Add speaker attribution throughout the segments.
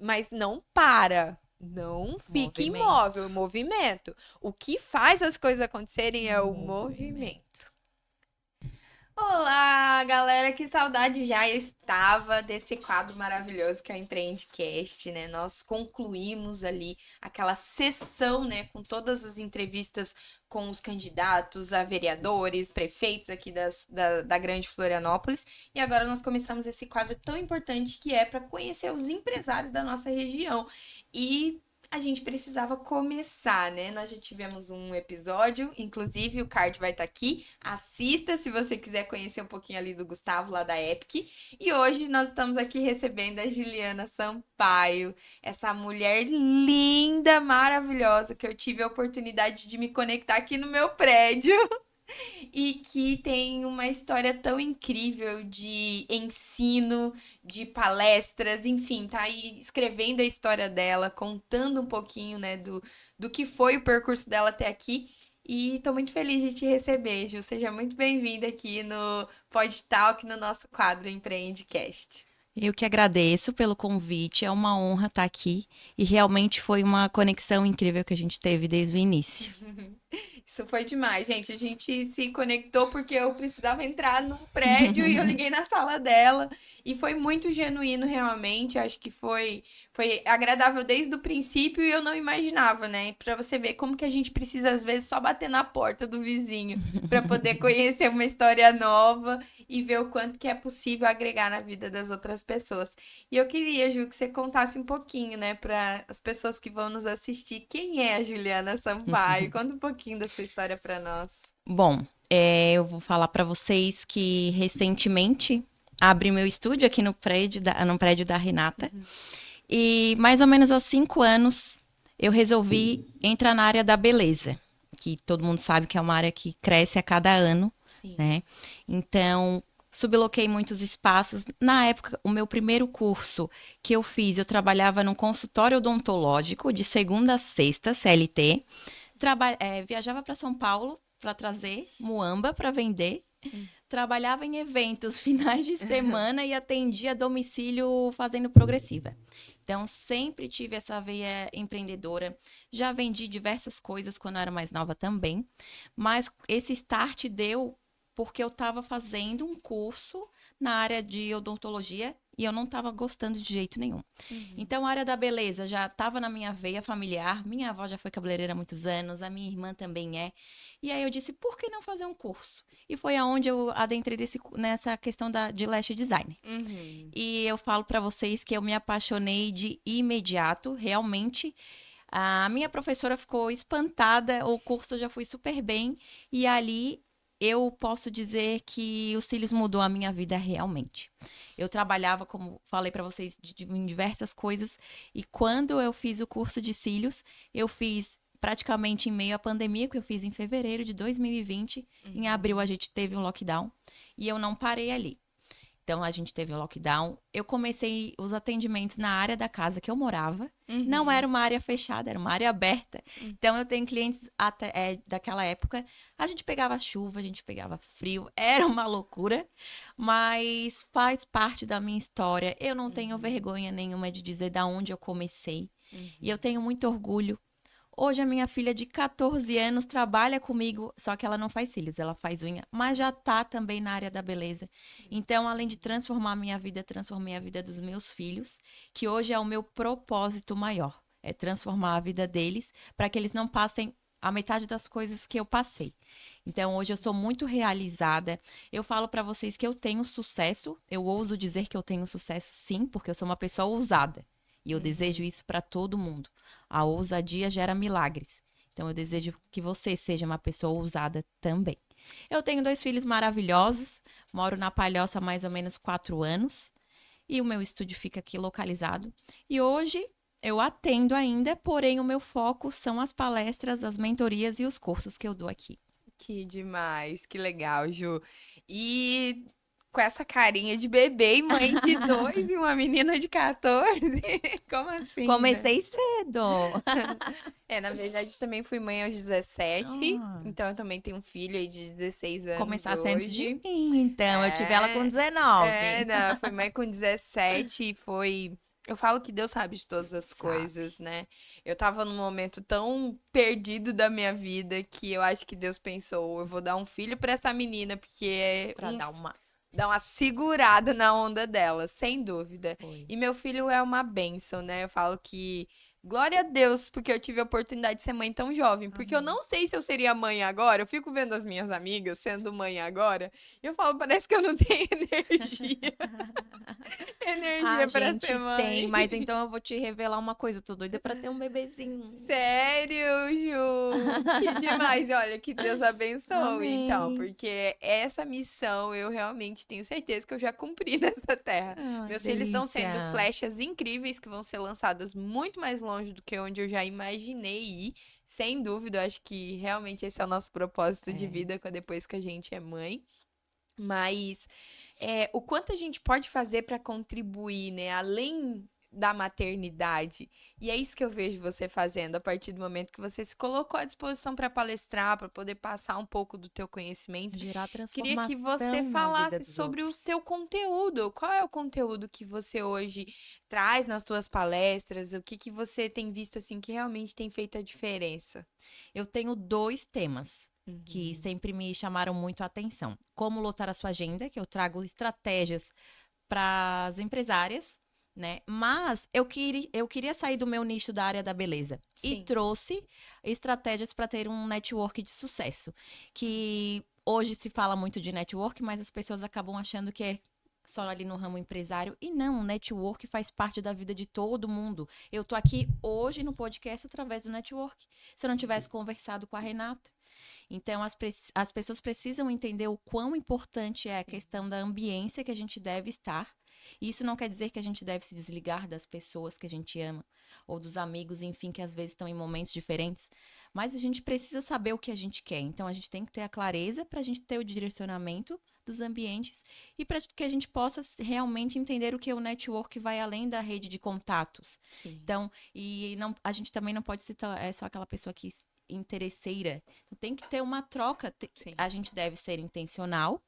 Speaker 1: mas não para. Não fique
Speaker 2: Movimento.
Speaker 1: imóvel, movimento. O que faz as coisas acontecerem é o
Speaker 2: Movimento.
Speaker 1: movimento. Olá, galera, que saudade já eu estava desse quadro maravilhoso que é o Empreendecast, né? Nós concluímos ali aquela sessão, né, com todas as entrevistas com os candidatos a vereadores, prefeitos aqui da Grande Florianópolis, e agora nós começamos esse quadro tão importante que é para conhecer os empresários da nossa região. E a gente precisava começar, né? Nós já tivemos um episódio, inclusive o card vai estar aqui. Assista se você quiser conhecer um pouquinho ali do Gustavo lá da Epic. E hoje nós estamos aqui recebendo a Juliana Sampaio, essa mulher linda, maravilhosa que eu tive a oportunidade de me conectar aqui no meu prédio e que tem uma história tão incrível de ensino, de palestras, enfim, tá aí escrevendo a história dela, contando um pouquinho, né, do que foi o percurso dela até aqui. E tô muito feliz de te receber, Ju. Seja muito bem-vinda aqui no Pod Talk, no nosso quadro Empreendecast.
Speaker 2: Eu que agradeço pelo convite, é uma honra estar aqui e realmente foi uma conexão incrível que a gente teve desde o início.
Speaker 1: Isso foi demais, gente. A gente se conectou porque eu precisava entrar num prédio e eu liguei na sala dela. E foi muito genuíno, realmente. Acho que foi agradável desde o princípio e eu não imaginava, né? Pra você ver como que a gente precisa, às vezes, só bater na porta do vizinho pra poder conhecer uma história nova e ver o quanto que é possível agregar na vida das outras pessoas. E eu queria, Ju, que você contasse um pouquinho, né, para as pessoas que vão nos assistir, quem é a Juliana Sampaio? Conta um pouquinho da sua história para nós.
Speaker 2: Bom, eu vou falar para vocês que recentemente abri meu estúdio aqui no prédio da Renata e mais ou menos há 5 anos eu resolvi entrar na área da beleza, que todo mundo sabe que é uma área que cresce a cada ano,
Speaker 1: Sim.
Speaker 2: né? Então, subloquei muitos espaços. Na época, o meu primeiro curso que eu fiz, eu trabalhava num consultório odontológico de segunda a sexta, CLT. Viajava para São Paulo para trazer muamba para vender. Trabalhava em eventos finais de semana e atendia a domicílio fazendo progressiva. Então, sempre tive essa veia empreendedora. Já vendi diversas coisas quando eu era mais nova também. Mas esse start deu porque eu estava fazendo um curso na área de odontologia e eu não estava gostando de jeito nenhum.
Speaker 1: Uhum.
Speaker 2: Então, a área da beleza já estava na minha veia familiar. Minha avó já foi cabeleireira há muitos anos, a minha irmã também é. E aí eu disse, por que não fazer um curso? E foi aonde eu adentrei nessa questão de lash design.
Speaker 1: Uhum.
Speaker 2: E eu falo para vocês que eu me apaixonei de imediato, realmente. A minha professora ficou espantada, o curso já foi super bem e ali eu posso dizer que o Cílios mudou a minha vida realmente. Eu trabalhava, como falei para vocês, em diversas coisas e quando eu fiz o curso de cílios, eu fiz praticamente em meio à pandemia, que eu fiz em fevereiro de 2020. Em abril a
Speaker 1: Uhum.
Speaker 2: gente teve um lockdown e eu não parei ali. Então a gente teve o lockdown. Eu comecei os atendimentos na área da casa que eu morava. Não era
Speaker 1: Uhum.
Speaker 2: uma área fechada, era uma área aberta.
Speaker 1: Uhum.
Speaker 2: Então eu tenho clientes daquela época. A gente pegava chuva, a gente pegava frio, era uma loucura, mas faz parte da minha história. Eu não tenho
Speaker 1: Uhum.
Speaker 2: vergonha nenhuma de dizer da onde eu comecei. E eu
Speaker 1: Uhum.
Speaker 2: tenho muito orgulho. Hoje a minha filha de 14 anos trabalha comigo, só que ela não faz cílios, ela faz unha, mas já tá também na área da beleza. Então, além de transformar a minha vida, transformei a vida dos meus filhos, que hoje é o meu propósito maior, é transformar a vida deles para que eles não passem a metade das coisas que eu passei. Então, hoje eu sou muito realizada. Eu falo para vocês que eu tenho sucesso, eu ouso dizer que eu tenho sucesso sim, porque eu sou uma pessoa ousada. E eu desejo
Speaker 1: Uhum.
Speaker 2: isso para todo mundo. A ousadia gera milagres. Então eu desejo que você seja uma pessoa ousada também. Eu tenho 2 filhos maravilhosos, moro na Palhoça há mais ou menos 4 anos e o meu estúdio fica aqui localizado. E hoje eu atendo ainda, porém o meu foco são as palestras, as mentorias e os cursos que eu dou aqui.
Speaker 1: Que demais, que legal, Ju. E com essa carinha de bebê e mãe de dois e uma menina de 14, como assim, né?
Speaker 2: Comecei cedo.
Speaker 1: É, na verdade, também fui mãe aos 17,
Speaker 2: Ah,
Speaker 1: então eu também tenho um filho aí de 16 anos
Speaker 2: começasse antes de
Speaker 1: hoje.
Speaker 2: mim, então eu tive ela com
Speaker 1: É,
Speaker 2: 19.
Speaker 1: não, fui mãe com 17 e foi. Eu falo que Deus sabe de todas as
Speaker 2: Sabe?
Speaker 1: coisas, né? Eu tava num momento tão perdido da minha vida que eu acho que Deus pensou, eu vou dar um filho pra essa menina, porque é
Speaker 2: Pra dar uma.
Speaker 1: dá uma segurada na onda dela, sem dúvida.
Speaker 2: Foi.
Speaker 1: E meu filho é uma bênção, né? Eu falo que glória a Deus, porque eu tive a oportunidade de ser mãe tão jovem, porque eu
Speaker 2: Amém.
Speaker 1: não sei se eu seria mãe agora. Eu fico vendo as minhas amigas sendo mãe agora, e eu falo, parece que eu não tenho energia,
Speaker 2: A
Speaker 1: energia para ser
Speaker 2: gente tem,
Speaker 1: mãe.
Speaker 2: mas então eu vou te revelar uma coisa. Tô doida pra ter um bebezinho.
Speaker 1: Sério, Ju? Que demais. E olha, que Deus abençoe, então,
Speaker 2: Amém.
Speaker 1: porque essa missão eu realmente tenho certeza que eu já cumpri nessa terra.
Speaker 2: Ai,
Speaker 1: Meus filhos estão sendo
Speaker 2: delícia.
Speaker 1: flechas incríveis que vão ser lançadas muito mais longe do que onde eu já imaginei ir. Sem dúvida, eu acho que realmente esse é o nosso propósito de
Speaker 2: É.
Speaker 1: vida depois que a gente é mãe. Mas o quanto a gente pode fazer para contribuir, né? Além da maternidade. E é isso que eu vejo você fazendo a partir do momento que você se colocou à disposição para palestrar, para poder passar um pouco do teu conhecimento.
Speaker 2: Gerar
Speaker 1: Queria que você
Speaker 2: transformação na vida
Speaker 1: falasse
Speaker 2: dos
Speaker 1: sobre o
Speaker 2: outros.
Speaker 1: seu conteúdo. Qual é o conteúdo que você hoje traz nas tuas palestras? O que que você tem visto assim que realmente tem feito a diferença?
Speaker 2: Eu tenho dois temas que
Speaker 1: Uhum.
Speaker 2: sempre me chamaram muito a atenção. Como lotar a sua agenda, que eu trago estratégias para as empresárias, né? Mas eu queria sair do meu nicho da área da beleza e
Speaker 1: Sim.
Speaker 2: trouxe estratégias para ter um network de sucesso. Que hoje se fala muito de network, mas as pessoas acabam achando que é só ali no ramo empresário. E não, o network faz parte da vida de todo mundo. Eu tô aqui hoje no podcast através do network. Se eu não tivesse conversado com a Renata. Então, as pessoas precisam entender o quão importante é a
Speaker 1: Sim.
Speaker 2: questão da ambiência que a gente deve estar. Isso não quer dizer que a gente deve se desligar das pessoas que a gente ama, ou dos amigos, enfim, que às vezes estão em momentos diferentes. Mas a gente precisa saber o que a gente quer. Então, a gente tem que ter a clareza para a gente ter o direcionamento dos ambientes e para que a gente possa realmente entender o que é o network vai além da rede de contatos.
Speaker 1: Sim.
Speaker 2: Então, e não, a gente também não pode ser só aquela pessoa que interesseira. Então, tem que ter uma troca.
Speaker 1: Sim.
Speaker 2: A gente deve ser intencional,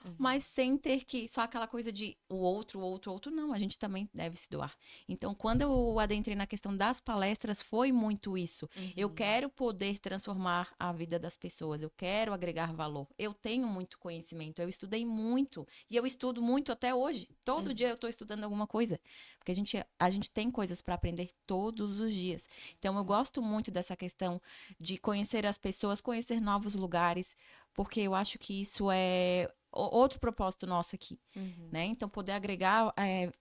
Speaker 1: Uhum.
Speaker 2: mas sem ter que só aquela coisa de o outro, não, a gente também deve se doar. Então, quando eu adentrei na questão das palestras, foi muito isso. Eu
Speaker 1: Uhum.
Speaker 2: quero poder transformar a vida das pessoas, eu quero agregar valor. Eu tenho muito conhecimento, eu estudei muito e eu estudo muito até hoje. Todo dia
Speaker 1: Uhum.
Speaker 2: eu estou estudando alguma coisa, porque a gente tem coisas para aprender todos os dias. Então, eu gosto muito dessa questão de conhecer as pessoas, conhecer novos lugares, porque eu acho que isso é outro propósito nosso aqui,
Speaker 1: Uhum.
Speaker 2: né? Então, poder agregar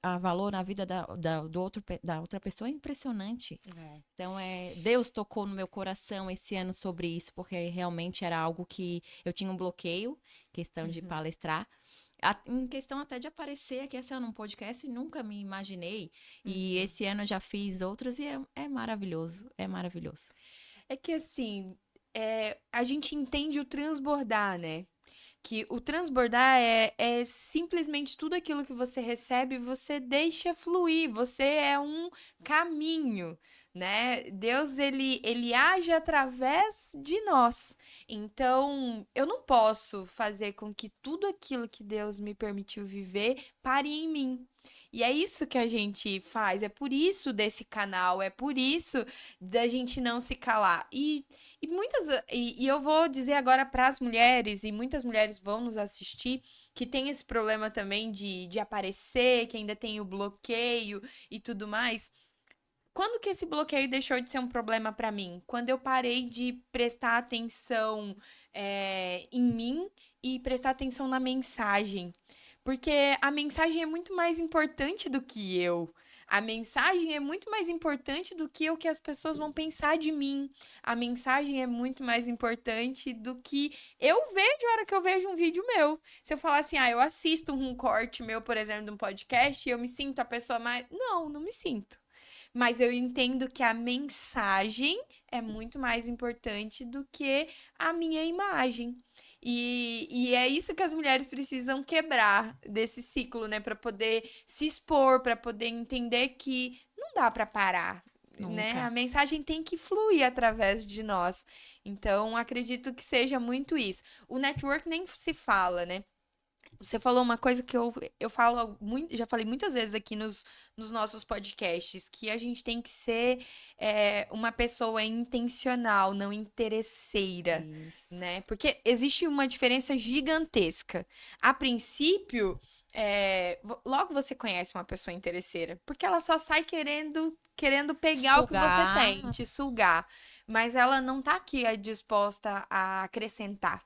Speaker 2: a valor na vida da outra pessoa é impressionante.
Speaker 1: É.
Speaker 2: Então, Deus tocou no meu coração esse ano sobre isso, porque realmente era algo que eu tinha um bloqueio, questão de
Speaker 1: Uhum.
Speaker 2: palestrar. Em questão até de aparecer aqui esse ano num podcast, nunca me imaginei. E
Speaker 1: Uhum.
Speaker 2: esse ano eu já fiz outros e é maravilhoso, é maravilhoso.
Speaker 1: É que assim, a gente entende o transbordar, né? Que o transbordar é simplesmente tudo aquilo que você recebe, você deixa fluir, você é um caminho, né? Deus, ele age através de nós. Então, eu não posso fazer com que tudo aquilo que Deus me permitiu viver pare em mim. E é isso que a gente faz, é por isso desse canal, é por isso da gente não se calar. E eu vou dizer agora para as mulheres, e muitas mulheres vão nos assistir, que tem esse problema também de aparecer, que ainda tem o bloqueio e tudo mais. Quando que esse bloqueio deixou de ser um problema para mim? Quando eu parei de prestar atenção em mim e prestar atenção na mensagem. Porque a mensagem é muito mais importante do que eu. A mensagem é muito mais importante do que o que as pessoas vão pensar de mim. A mensagem é muito mais importante do que eu vejo a hora que eu vejo um vídeo meu. Se eu falar assim, eu assisto um corte meu, por exemplo, de um podcast e eu me sinto a pessoa mais. Não, não me sinto. Mas eu entendo que a mensagem é muito mais importante do que a minha imagem. E é isso que as mulheres precisam quebrar desse ciclo, né? Para poder se expor, para poder entender que não dá para parar, né? A
Speaker 2: Nunca.
Speaker 1: mensagem tem que fluir através de nós. Então, acredito que seja muito isso. O network nem se fala, né? Você falou uma coisa que eu falo muito, já falei muitas vezes aqui nos nossos podcasts, que a gente tem que ser uma pessoa intencional, não interesseira,
Speaker 2: Isso.
Speaker 1: né? Porque existe uma diferença gigantesca. A princípio, logo você conhece uma pessoa interesseira, porque ela só sai querendo pegar o que você
Speaker 2: Sugar.
Speaker 1: tem, te sugar. Mas ela não tá aqui disposta a acrescentar,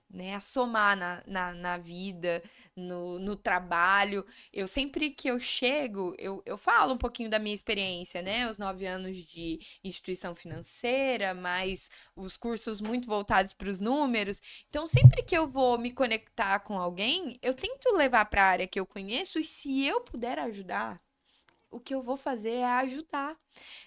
Speaker 1: né, a somar na vida, no trabalho. Eu sempre que eu chego, eu falo um pouquinho da minha experiência, né? Os 9 anos de instituição financeira, mais os cursos muito voltados para os números. Então, sempre que eu vou me conectar com alguém, eu tento levar para a área que eu conheço e se eu puder ajudar, o que eu vou fazer é ajudar,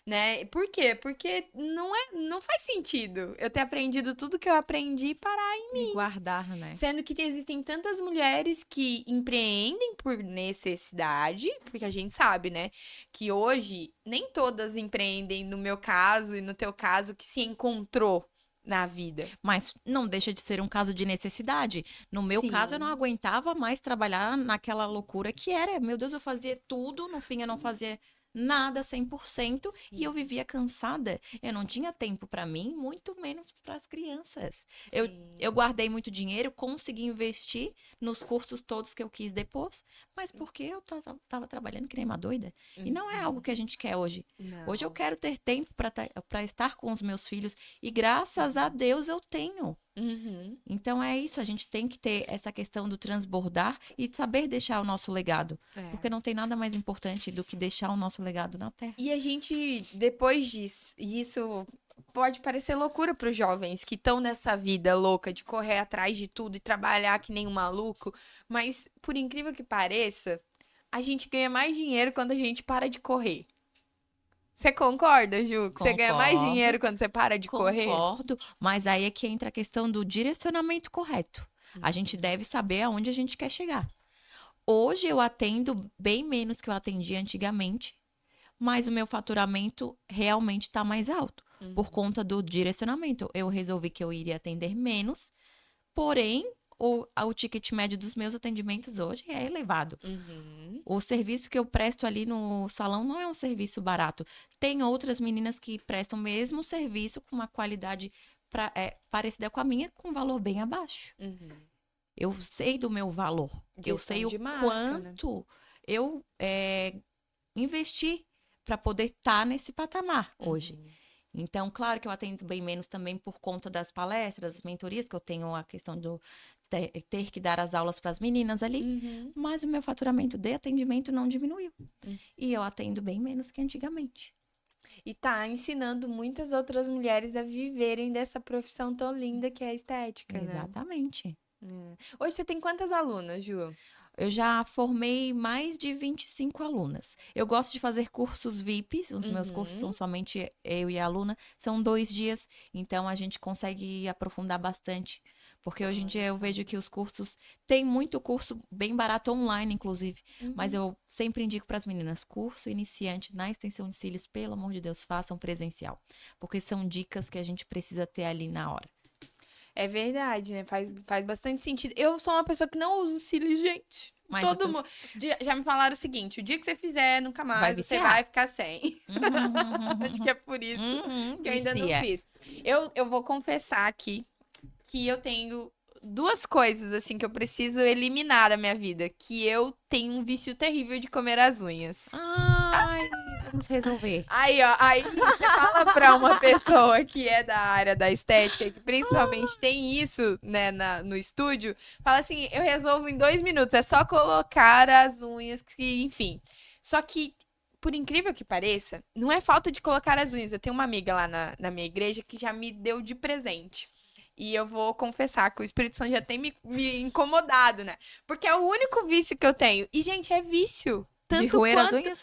Speaker 1: né? Por quê? Porque não faz sentido eu ter aprendido tudo que eu aprendi e parar.
Speaker 2: E guardar, né?
Speaker 1: Sendo que existem tantas mulheres que empreendem por necessidade, porque a gente sabe, né, que hoje nem todas empreendem, no meu caso e no teu caso, que se encontrou na vida.
Speaker 2: Mas não deixa de ser um caso de necessidade. No meu caso, eu não
Speaker 1: Sim.
Speaker 2: aguentava mais trabalhar naquela loucura que era. Meu Deus, eu fazia tudo, no fim eu não fazia nada 100% e eu
Speaker 1: Sim,
Speaker 2: vivia cansada. Eu não tinha tempo para mim, muito menos para as crianças. Eu
Speaker 1: sim.
Speaker 2: guardei muito dinheiro, consegui investir nos cursos todos que eu quis depois, mas porque eu estava trabalhando que nem uma doida. E não é algo
Speaker 1: Uhum.
Speaker 2: que a gente quer hoje. Hoje eu
Speaker 1: Não.
Speaker 2: quero ter tempo para estar com os meus filhos e graças a Deus eu tenho.
Speaker 1: Uhum.
Speaker 2: Então é isso, a gente tem que ter essa questão do transbordar e saber deixar o nosso legado, porque
Speaker 1: É.
Speaker 2: não tem nada mais importante do que deixar o nosso legado na Terra.
Speaker 1: E a gente, depois disso, e isso pode parecer loucura para os jovens que estão nessa vida louca de correr atrás de tudo e trabalhar que nem um maluco, mas por incrível que pareça, a gente ganha mais dinheiro quando a gente para de correr. Você concorda, Ju? Que você ganha mais
Speaker 2: Concordo,
Speaker 1: dinheiro quando você para de correr?
Speaker 2: concordo, mas aí é que entra a questão do direcionamento correto. A gente deve saber aonde a gente quer chegar. Hoje eu atendo bem menos que eu atendia antigamente, mas o meu faturamento realmente está mais alto por
Speaker 1: Uhum.
Speaker 2: conta do direcionamento. Eu resolvi que eu iria atender menos, porém o ticket médio dos meus atendimentos hoje é elevado.
Speaker 1: Uhum.
Speaker 2: O serviço que eu presto ali no salão não é um serviço barato. Tem outras meninas que prestam o mesmo serviço com uma qualidade parecida com a minha, com um valor bem abaixo.
Speaker 1: Uhum.
Speaker 2: Eu sei do meu valor. Eu
Speaker 1: Gestão
Speaker 2: sei o
Speaker 1: de marca, né?
Speaker 2: quanto eu investi para poder estar nesse patamar hoje.
Speaker 1: Uhum.
Speaker 2: Então, claro que eu atendo bem menos também por conta das palestras, das mentorias, que eu tenho a questão do ter que dar as aulas para as meninas ali,
Speaker 1: Uhum.
Speaker 2: mas o meu faturamento de atendimento não diminuiu.
Speaker 1: Uhum.
Speaker 2: E eu atendo bem menos que antigamente.
Speaker 1: E tá ensinando muitas outras mulheres a viverem dessa profissão tão linda que é a estética, né?
Speaker 2: Exatamente.
Speaker 1: Hoje você tem quantas alunas, Ju?
Speaker 2: Eu já formei mais de 25 alunas. Eu gosto de fazer cursos VIPs, os meus cursos
Speaker 1: Uhum.
Speaker 2: são somente eu e a aluna, são 2 dias, então a gente consegue aprofundar bastante. Porque hoje em
Speaker 1: Olha
Speaker 2: dia eu
Speaker 1: só.
Speaker 2: vejo que os cursos, tem muito curso bem barato online, inclusive, mas
Speaker 1: Uhum.
Speaker 2: eu sempre indico para as meninas, curso iniciante na extensão de cílios, pelo amor de Deus, façam presencial, porque são dicas que a gente precisa ter ali na hora.
Speaker 1: É verdade, né? Faz bastante sentido. Eu sou uma pessoa que não usa cílios, gente.
Speaker 2: Mas
Speaker 1: Todo mundo. Já me falaram o seguinte: o dia que você fizer, nunca
Speaker 2: vai
Speaker 1: mais, você
Speaker 2: viciar.
Speaker 1: vai ficar sem. Acho que é por isso que eu ainda não
Speaker 2: Vicia.
Speaker 1: fiz. Eu vou confessar aqui que eu tenho duas coisas, assim, que eu preciso eliminar da minha vida. Que eu tenho um vício terrível de comer as unhas.
Speaker 2: Ai, vamos resolver.
Speaker 1: Aí, ó, aí você fala pra uma pessoa que é da área da estética, e que principalmente tem isso, né, no estúdio, fala assim, eu resolvo em 2 minutos, é só colocar as unhas, que, enfim. Só que, por incrível que pareça, não é falta de colocar as unhas. Eu tenho uma amiga lá na minha igreja que já me deu de presente. E eu vou confessar que o Espírito Santo já tem me incomodado, né? Porque é o único vício que eu tenho. E, gente, é vício.
Speaker 2: De
Speaker 1: Tanto
Speaker 2: roer as
Speaker 1: quanto
Speaker 2: unhas?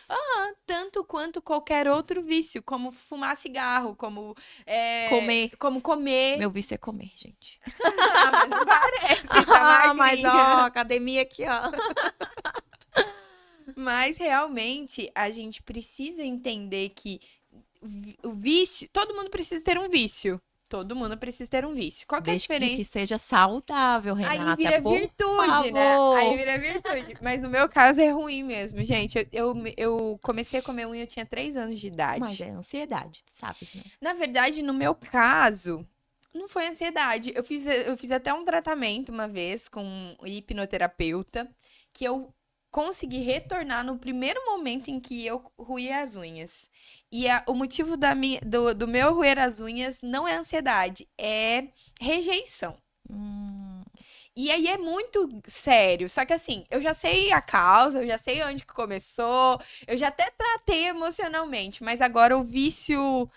Speaker 1: tanto quanto qualquer outro vício, como fumar cigarro,
Speaker 2: Comer.
Speaker 1: como comer.
Speaker 2: Meu vício é comer, gente.
Speaker 1: Ah, mas não parece, tá
Speaker 2: Ah, mas ó,
Speaker 1: magrinha.
Speaker 2: academia aqui, ó.
Speaker 1: Mas realmente a gente precisa entender que o vício, todo mundo precisa ter um vício. Todo mundo precisa ter um vício. Qual que é a
Speaker 2: Desde
Speaker 1: diferença?
Speaker 2: que seja saudável,
Speaker 1: Aí
Speaker 2: Renata,
Speaker 1: vira
Speaker 2: por
Speaker 1: virtude, né? Aí
Speaker 2: favor.
Speaker 1: vira virtude. Mas no meu caso é ruim mesmo, gente. Eu comecei a comer unha, eu tinha 3 anos de
Speaker 2: Mas
Speaker 1: idade.
Speaker 2: é ansiedade, tu sabes, né?
Speaker 1: Na verdade, no meu caso, não foi ansiedade. Eu fiz até um tratamento uma vez com um hipnoterapeuta, que eu consegui retornar no primeiro momento em que eu ruí as unhas. E o motivo do meu roer as unhas não é ansiedade, é rejeição.
Speaker 2: Hum,
Speaker 1: E aí é muito sério. Só que assim, eu já sei a causa, eu já sei onde que começou, eu já até tratei emocionalmente, mas agora o vício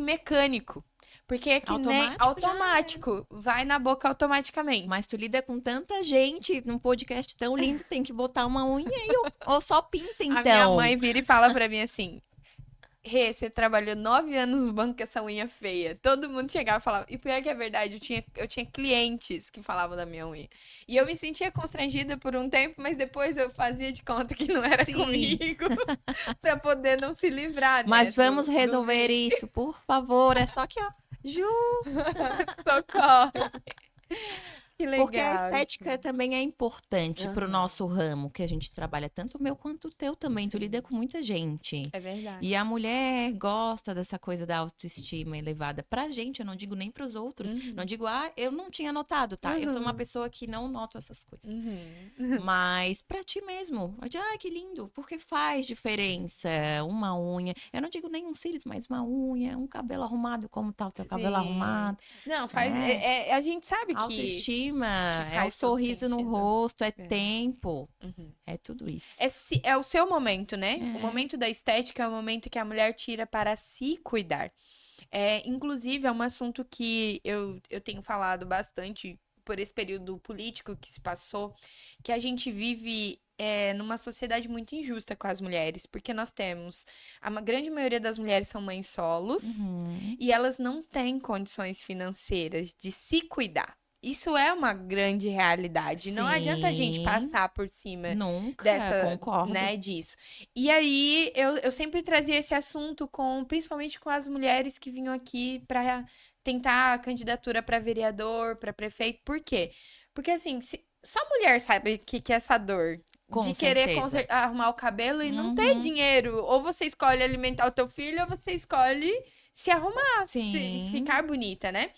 Speaker 1: mecânico. Porque é que nem
Speaker 2: automático já era.
Speaker 1: automático, vai na boca automaticamente.
Speaker 2: Mas tu lida com tanta gente num podcast tão lindo, tem que botar uma unha aí, ou só pinta
Speaker 1: A minha
Speaker 2: então.
Speaker 1: mãe vira e fala pra mim assim: Rê, você trabalhou 9 anos no banco com essa unha feia. Todo mundo chegava e falava. E pior que é verdade, eu tinha clientes que falavam da minha unha. E eu me sentia constrangida por um tempo, mas depois eu fazia de conta que não era
Speaker 2: Sim.
Speaker 1: comigo. Pra poder não se livrar, né?
Speaker 2: Mas vamos
Speaker 1: Do
Speaker 2: resolver
Speaker 1: vício.
Speaker 2: isso, por favor. É só que, ó, Ju,
Speaker 1: Socorro. Que
Speaker 2: porque a
Speaker 1: legal.
Speaker 2: estética também é importante para o
Speaker 1: Aham.
Speaker 2: nosso ramo, que a gente trabalha, tanto o meu quanto o teu também. Tu lida
Speaker 1: Sim,
Speaker 2: com muita gente.
Speaker 1: é verdade.
Speaker 2: E a mulher gosta dessa coisa da autoestima elevada. Pra gente, eu não digo nem pros outros. Não
Speaker 1: Uhum.
Speaker 2: digo, ah, eu não tinha notado, tá? Eu sou uma
Speaker 1: Uhum.
Speaker 2: pessoa que não noto essas coisas.
Speaker 1: Uhum.
Speaker 2: Mas pra ti mesmo, ah, que lindo, porque faz diferença uma unha. Eu não digo nem um cílios, mas uma unha, um cabelo arrumado, como tá o teu cabelo
Speaker 1: Sim.
Speaker 2: arrumado.
Speaker 1: Não, faz.
Speaker 2: É,
Speaker 1: A gente sabe
Speaker 2: autoestima,
Speaker 1: que
Speaker 2: é o
Speaker 1: faz todo
Speaker 2: sorriso no
Speaker 1: sentido.
Speaker 2: rosto, é
Speaker 1: É.
Speaker 2: tempo,
Speaker 1: Uhum.
Speaker 2: é tudo
Speaker 1: É,
Speaker 2: isso.
Speaker 1: é o seu momento, né? O
Speaker 2: É.
Speaker 1: momento da estética é o momento que a mulher tira para se cuidar. Inclusive, é um assunto que eu tenho falado bastante por esse período político que se passou, que a gente vive numa sociedade muito injusta com as mulheres, porque nós temos grande maioria das mulheres são mães solos
Speaker 2: Uhum.
Speaker 1: e elas não têm condições financeiras de se cuidar. Isso é uma grande realidade. Não adianta a gente
Speaker 2: Sim,
Speaker 1: passar por cima
Speaker 2: nunca,
Speaker 1: dessa,
Speaker 2: concordo.
Speaker 1: né, disso. E aí eu sempre trazia esse assunto principalmente com as mulheres que vinham aqui para tentar a candidatura para vereador, para prefeito. Por quê? Porque assim, só mulher sabe que é essa dor de
Speaker 2: Com
Speaker 1: querer
Speaker 2: certeza.
Speaker 1: arrumar o cabelo e não ter
Speaker 2: Uhum.
Speaker 1: dinheiro. Ou você escolhe alimentar o teu filho, ou você escolhe se arrumar, se
Speaker 2: Sim,
Speaker 1: ficar bonita, né?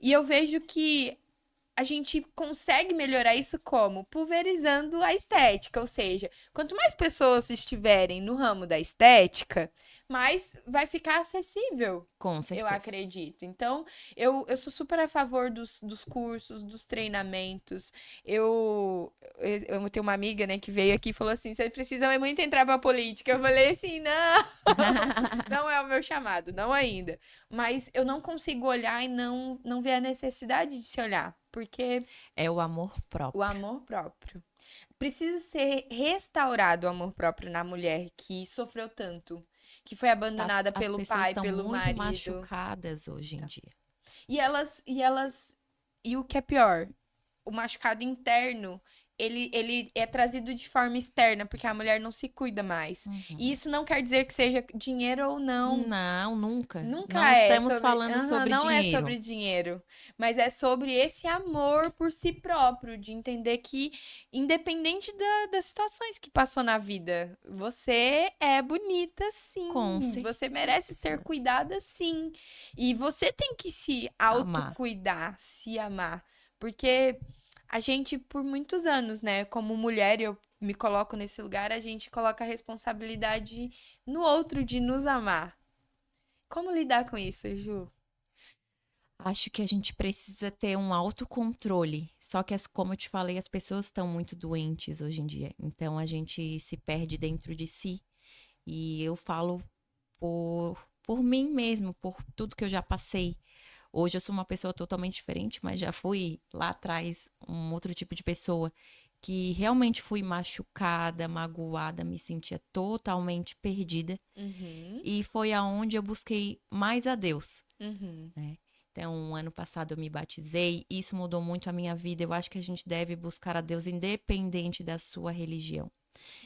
Speaker 1: E eu vejo que a gente consegue melhorar isso como? Pulverizando a estética, ou seja, quanto mais pessoas estiverem no ramo da estética, mais vai ficar acessível.
Speaker 2: com
Speaker 1: Eu
Speaker 2: certeza.
Speaker 1: acredito. Então, eu sou super a favor dos cursos, dos treinamentos. Eu tenho uma amiga, né, que veio aqui e falou assim: você precisa muito entrar pra política. Eu falei assim: não, não é o meu chamado, não ainda. Mas eu não consigo olhar e não ver a necessidade de se olhar, porque
Speaker 2: É o amor
Speaker 1: o
Speaker 2: próprio.
Speaker 1: amor próprio. Precisa ser restaurado o amor próprio na mulher que sofreu tanto, que foi abandonada
Speaker 2: As
Speaker 1: pelo
Speaker 2: pessoas
Speaker 1: pai,
Speaker 2: estão
Speaker 1: pelo
Speaker 2: muito
Speaker 1: marido.
Speaker 2: machucadas hoje em
Speaker 1: Está.
Speaker 2: dia.
Speaker 1: E o que é pior, o machucado interno, ele é trazido de forma externa, porque a mulher não se cuida mais. E
Speaker 2: Uhum.
Speaker 1: isso não quer dizer que seja dinheiro ou não.
Speaker 2: Não, nunca. Não
Speaker 1: Nunca
Speaker 2: estamos falando sobre
Speaker 1: não é
Speaker 2: dinheiro.
Speaker 1: sobre dinheiro, mas é sobre esse amor por si próprio, de entender que, independente das situações que passou na vida, você é bonita
Speaker 2: Com
Speaker 1: sim, você merece ser
Speaker 2: certeza.
Speaker 1: cuidada sim, e você tem que se
Speaker 2: Amar.
Speaker 1: autocuidar, se amar, porque a gente, por muitos anos, né, como mulher, eu me coloco nesse lugar, a gente coloca a responsabilidade no outro de nos amar. Como lidar com isso, Ju?
Speaker 2: Acho que a gente precisa ter um autocontrole. Só que, como eu te falei, as pessoas estão muito doentes hoje em dia. Então a gente se perde dentro de si. E eu falo por mim mesmo, por tudo que eu já passei. Hoje eu sou uma pessoa totalmente diferente, mas já fui lá atrás um outro tipo de pessoa que realmente fui machucada, magoada, me sentia totalmente perdida.
Speaker 1: Uhum,
Speaker 2: E foi aonde eu busquei mais a Deus,
Speaker 1: uhum,
Speaker 2: né? Então, ano passado eu me batizei, isso mudou muito a minha vida. Eu acho que a gente deve buscar a Deus independente da sua religião.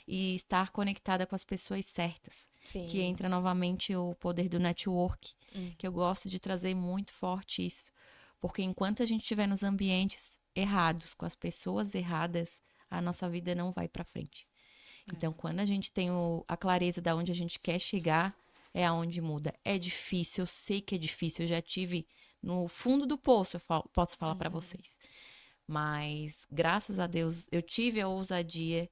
Speaker 2: e estar conectada com as pessoas certas.
Speaker 1: Sim.
Speaker 2: Que entra novamente o poder do network, que eu gosto de trazer muito forte isso. Porque enquanto a gente estiver nos ambientes errados, com as pessoas erradas, a nossa vida não vai para frente. Então, quando a gente tem a clareza de onde a gente quer chegar, é aonde muda. É difícil, eu sei que é difícil, eu já tive no fundo do poço, posso falar para vocês. Mas, graças a Deus, eu tive a ousadia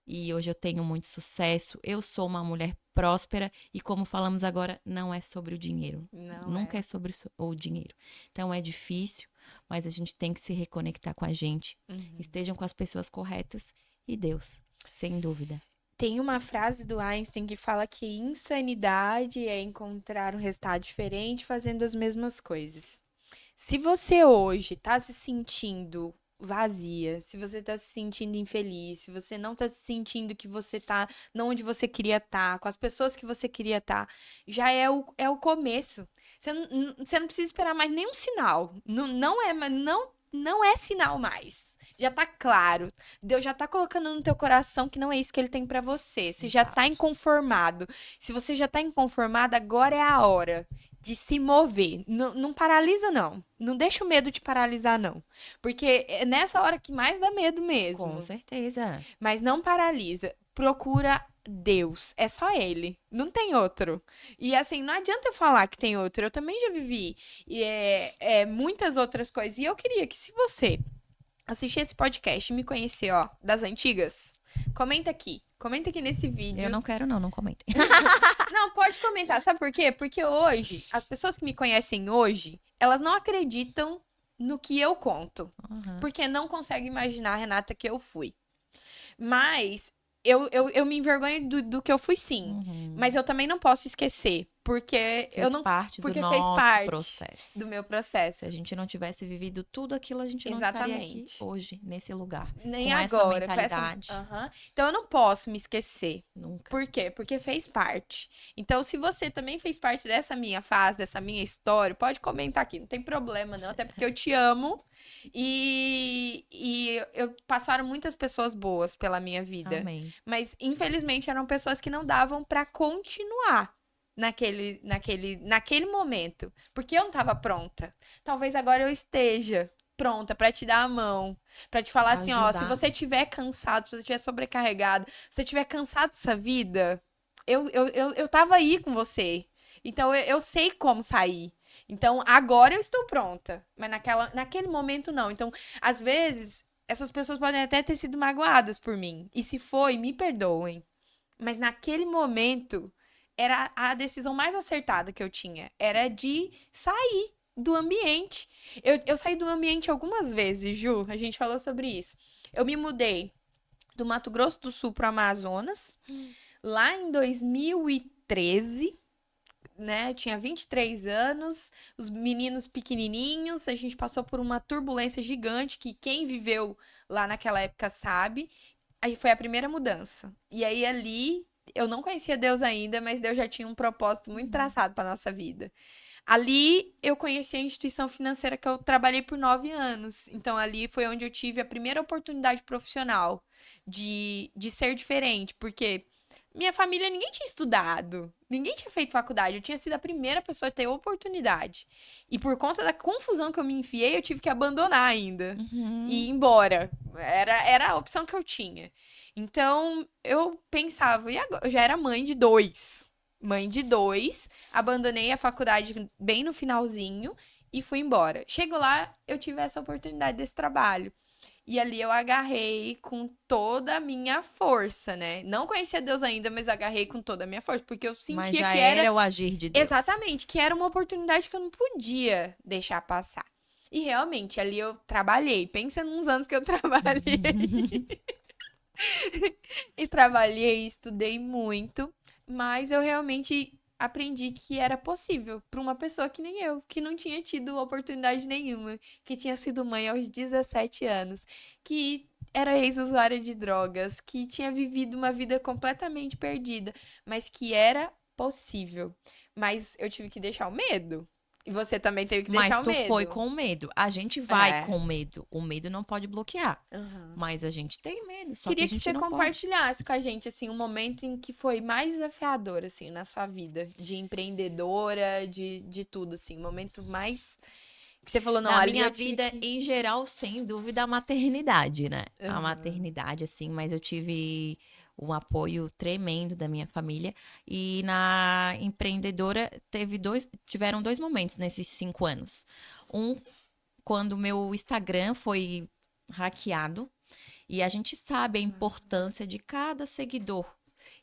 Speaker 2: e hoje eu tenho muito sucesso. Eu sou uma mulher próspera e, como falamos agora, não é sobre o dinheiro. Nunca é sobre o dinheiro. Então, é difícil, mas a gente tem que se reconectar com a gente. Estejam com as pessoas corretas e Deus, sem dúvida.
Speaker 1: Tem uma frase do Einstein que fala que insanidade é encontrar um resultado diferente fazendo as mesmas coisas. Se você hoje tá se sentindo vazia, se você tá se sentindo infeliz, se você não tá se sentindo que você tá não onde você queria estar, com as pessoas que você queria estar, já é o começo. Você não precisa esperar mais nenhum sinal. Não é sinal mais. Já tá claro. Deus já tá colocando no teu coração que não é isso que ele tem pra você. Você já tá inconformado. Se você já tá inconformado, agora é a hora de se mover. Não paralisa, não. Não deixa o medo te paralisar, não. Porque é nessa hora que mais dá medo mesmo.
Speaker 2: Com certeza.
Speaker 1: Mas não paralisa. Procura Deus. É só Ele. Não tem outro. E assim, não adianta eu falar que tem outro. Eu também já vivi muitas outras coisas. E eu queria que se você assistir esse podcast e me conhecer, ó, das antigas, comenta aqui. Comenta aqui nesse vídeo.
Speaker 2: Eu não quero, não comentem.
Speaker 1: Não, pode comentar. Sabe por quê? Porque hoje, as pessoas que me conhecem hoje, elas não acreditam no que eu conto. Porque não conseguem imaginar a Renata que eu fui. Mas eu me envergonho do que eu fui, sim. Mas eu também não posso esquecer. Porque
Speaker 2: fez parte do nosso processo.
Speaker 1: Do meu processo.
Speaker 2: Se a gente não tivesse vivido tudo aquilo, a gente não estaria aqui hoje, nesse lugar.
Speaker 1: Nem
Speaker 2: com
Speaker 1: agora.
Speaker 2: essa mentalidade.
Speaker 1: Então eu não posso me esquecer.
Speaker 2: Nunca.
Speaker 1: Por quê? Porque fez parte. Então, se você também fez parte dessa minha fase, dessa minha história, pode comentar aqui. Não tem problema, não. Até porque eu te amo. E passaram muitas pessoas boas pela minha vida.
Speaker 2: Amém.
Speaker 1: Mas, infelizmente, eram pessoas que não davam pra continuar naquele momento. Porque eu não tava pronta. Talvez agora eu esteja pronta pra te dar a mão, pra te falar assim, ó, se você tiver cansado, se você tiver sobrecarregado, se você tiver cansado dessa vida, eu tava aí com você. Então eu sei como sair. Então agora eu estou pronta, mas naquele momento não. Então, às vezes, essas pessoas podem até ter sido magoadas por mim. E se foi, me perdoem. Mas naquele momento era a decisão mais acertada que eu tinha. Era de sair do ambiente. Eu saí do ambiente algumas vezes, Ju. A gente falou sobre isso. Eu me mudei do Mato Grosso do Sul para o Amazonas. Lá em 2013, né? Eu tinha 23 anos. Os meninos pequenininhos. A gente passou por uma turbulência gigante que quem viveu lá naquela época sabe. Aí foi a primeira mudança. E aí ali eu não conhecia Deus ainda, mas Deus já tinha um propósito muito traçado para nossa vida. Ali eu conheci a instituição financeira que eu trabalhei por 9 anos. Então ali foi onde eu tive a primeira oportunidade profissional de ser diferente, porque minha família, ninguém tinha estudado, ninguém tinha feito faculdade, eu tinha sido a primeira pessoa a ter oportunidade. E por conta da confusão que eu me enfiei, eu tive que abandonar ainda e ir embora. Era a opção que eu tinha. Então, eu pensava, e agora? Eu já era mãe de 2. Mãe de 2, abandonei a faculdade bem no finalzinho e fui embora. Chego lá, eu tive essa oportunidade desse trabalho. E ali eu agarrei com toda a minha força, né? Não conhecia Deus ainda, mas agarrei com toda a minha força, porque eu sentia
Speaker 2: mas já
Speaker 1: que
Speaker 2: era o agir de Deus.
Speaker 1: Exatamente, que era uma oportunidade que eu não podia deixar passar. E realmente, ali eu trabalhei. Pensa nos anos que eu trabalhei. E trabalhei, estudei muito, mas eu realmente aprendi que era possível para uma pessoa que nem eu, que não tinha tido oportunidade nenhuma, que tinha sido mãe aos 17 anos, que era ex-usuária de drogas, que tinha vivido uma vida completamente perdida, mas que era possível. Mas eu tive que deixar o medo. E você também teve que
Speaker 2: Mas
Speaker 1: deixar o
Speaker 2: tu
Speaker 1: medo.
Speaker 2: foi com medo. A gente vai
Speaker 1: É.
Speaker 2: com medo. O medo não pode bloquear.
Speaker 1: Uhum.
Speaker 2: Mas a gente tem medo, só que
Speaker 1: Queria
Speaker 2: a
Speaker 1: que
Speaker 2: gente
Speaker 1: você
Speaker 2: não pode.
Speaker 1: compartilhasse com a gente, assim, um momento em que foi mais desafiador, assim, na sua vida. De empreendedora, de tudo, assim. Um momento mais... Que você falou, não,
Speaker 2: Na
Speaker 1: ali
Speaker 2: minha
Speaker 1: eu tive
Speaker 2: vida,
Speaker 1: que...
Speaker 2: em geral, sem dúvida, a maternidade, né? A
Speaker 1: Uhum.
Speaker 2: maternidade, assim, mas eu tive um apoio tremendo da minha família. E na empreendedora, tiveram dois momentos nesses 5 anos. Um, quando o meu Instagram foi hackeado. E a gente sabe a importância de cada seguidor.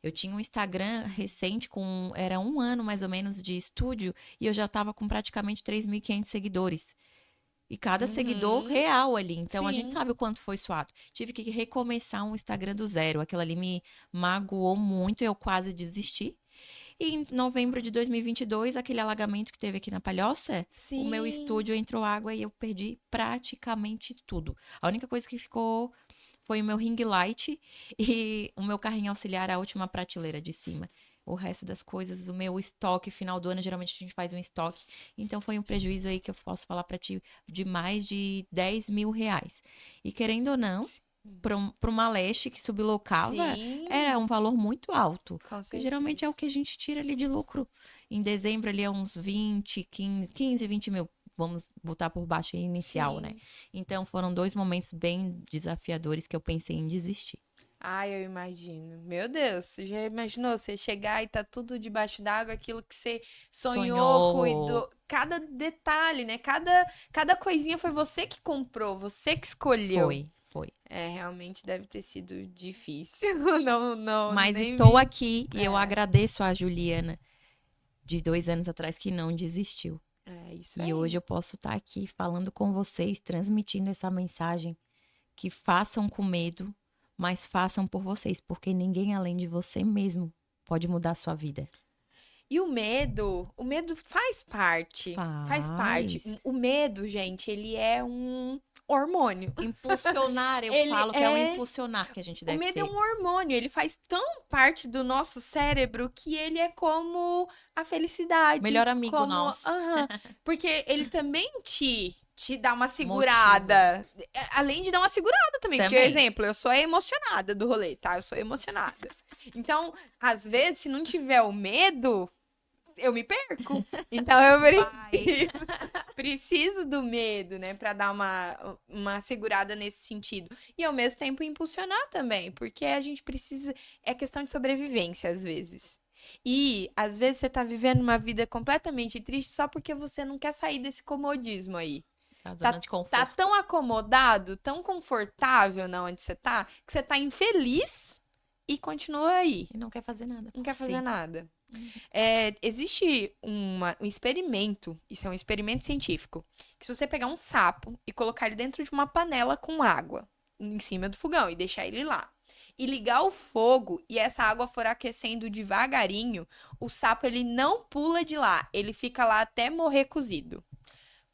Speaker 2: Eu tinha um Instagram recente era 1 ano mais ou menos de estúdio e eu já estava com praticamente 3.500 seguidores. E cada seguidor
Speaker 1: Uhum.
Speaker 2: real ali. Então a gente
Speaker 1: Sim.
Speaker 2: sabe o quanto foi suado. Tive que recomeçar um Instagram do zero. Aquilo ali me magoou muito, eu quase desisti. E em novembro de 2022, aquele alagamento que teve aqui na Palhoça, o meu
Speaker 1: Sim.
Speaker 2: estúdio entrou água e eu perdi praticamente tudo. A única coisa que ficou foi o meu ring light e o meu carrinho auxiliar, a última prateleira de cima. O resto das coisas, o meu estoque, final do ano, geralmente a gente faz um estoque. Então foi um prejuízo aí que eu posso falar para ti de mais de 10 mil reais. E querendo ou não, para uma leste que sublocava, era
Speaker 1: Sim.
Speaker 2: um valor muito alto.
Speaker 1: Com
Speaker 2: Porque geralmente é o
Speaker 1: certeza.
Speaker 2: que a gente tira ali de lucro. Em dezembro ali é uns 20, 15, 20 mil. Vamos botar por baixo aí inicial, né?
Speaker 1: Sim.
Speaker 2: Então foram dois momentos bem desafiadores que eu pensei em desistir.
Speaker 1: Ai, eu imagino. Meu Deus, você já imaginou você chegar e tá tudo debaixo d'água, aquilo que você sonhou,
Speaker 2: Sonhou.
Speaker 1: cuidou, cada detalhe, né? Cada coisinha foi você que comprou, você que escolheu.
Speaker 2: Foi, foi.
Speaker 1: É, realmente deve ter sido difícil. Não, não,
Speaker 2: Mas
Speaker 1: nem
Speaker 2: estou
Speaker 1: me.
Speaker 2: aqui e eu
Speaker 1: É,
Speaker 2: agradeço a Juliana de 2 anos atrás que não desistiu.
Speaker 1: é isso
Speaker 2: E hoje
Speaker 1: aí.
Speaker 2: eu posso estar aqui falando com vocês, transmitindo essa mensagem que façam com medo, mas façam por vocês, porque ninguém além de você mesmo pode mudar a sua vida.
Speaker 1: E o medo faz parte, faz parte.
Speaker 2: Faz.
Speaker 1: O medo, gente, ele é um hormônio.
Speaker 2: Impulsionar, eu
Speaker 1: Ele
Speaker 2: falo que é o
Speaker 1: é
Speaker 2: impulsionar que a gente
Speaker 1: O
Speaker 2: deve
Speaker 1: medo é
Speaker 2: ter.
Speaker 1: um hormônio, ele faz tão parte do nosso cérebro que ele é como a felicidade,
Speaker 2: Melhor amigo
Speaker 1: como,
Speaker 2: nosso.
Speaker 1: aham, porque ele também te dá uma
Speaker 2: Motiva.
Speaker 1: segurada, além de dar uma segurada também, porque, por
Speaker 2: Também.
Speaker 1: exemplo, eu sou a emocionada do rolê, tá? Eu sou emocionada. Então, às vezes, se não tiver o medo, eu me perco. Então, eu
Speaker 2: Vai.
Speaker 1: preciso do medo, né, pra dar uma segurada nesse sentido. E ao mesmo tempo impulsionar também, porque a gente precisa. É questão de sobrevivência, às vezes. E às vezes você tá vivendo uma vida completamente triste só porque você não quer sair desse comodismo aí.
Speaker 2: A zona
Speaker 1: Tá,
Speaker 2: de
Speaker 1: tá
Speaker 2: conforto.
Speaker 1: tão acomodado, tão confortável na onde você tá, que você tá infeliz e continua aí.
Speaker 2: E não quer fazer nada
Speaker 1: Não
Speaker 2: por
Speaker 1: quer fazer
Speaker 2: si.
Speaker 1: nada. É, existe um experimento, isso é um experimento científico, que se você pegar um sapo e colocar ele dentro de uma panela com água em cima do fogão e deixar ele lá, e ligar o fogo e essa água for aquecendo devagarinho, o sapo ele não pula de lá, ele fica lá até morrer cozido,